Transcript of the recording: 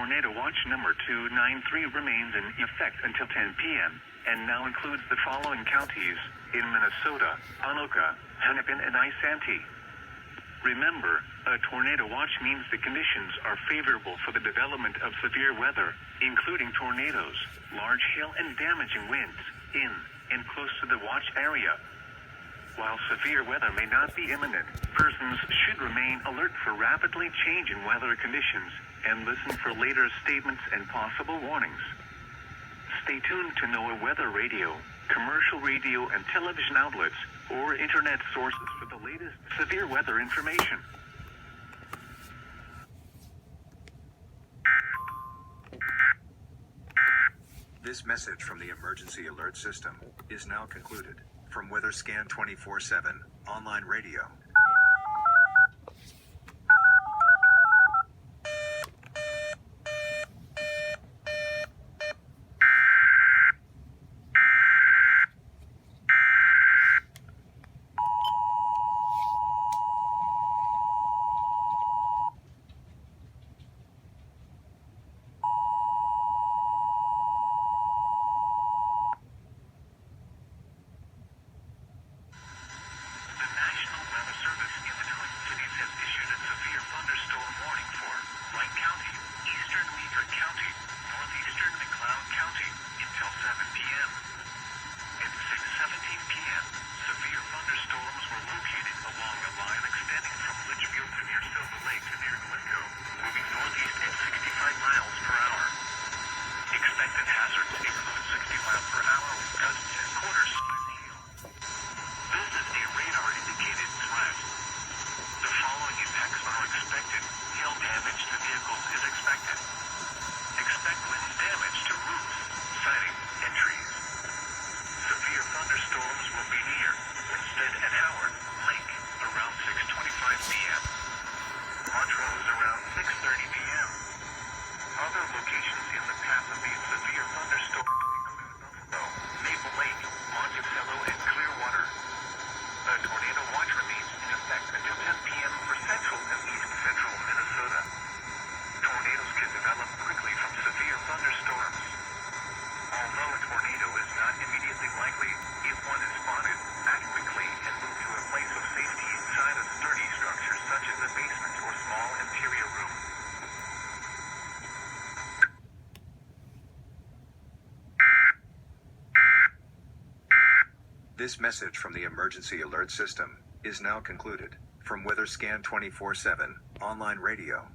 Tornado Watch number 293 remains in effect until 10 p.m. and now includes the following counties in Minnesota: Anoka, Hennepin, and Isanti. Remember, a tornado watch means the conditions are favorable for the development of severe weather, including tornadoes, large hail, and damaging winds in and close to the watch area. While severe weather may not be imminent, persons should remain alert for rapidly changing weather conditions and listen for later statements and possible warnings. Stay tuned to NOAA weather radio, commercial radio and television outlets, or internet sources for the latest severe weather information. This message from the emergency alert system is now concluded. From WeatherScan 24/7 online radio. This message from the emergency alert system is now concluded. From WeatherScan 24/7 online radio.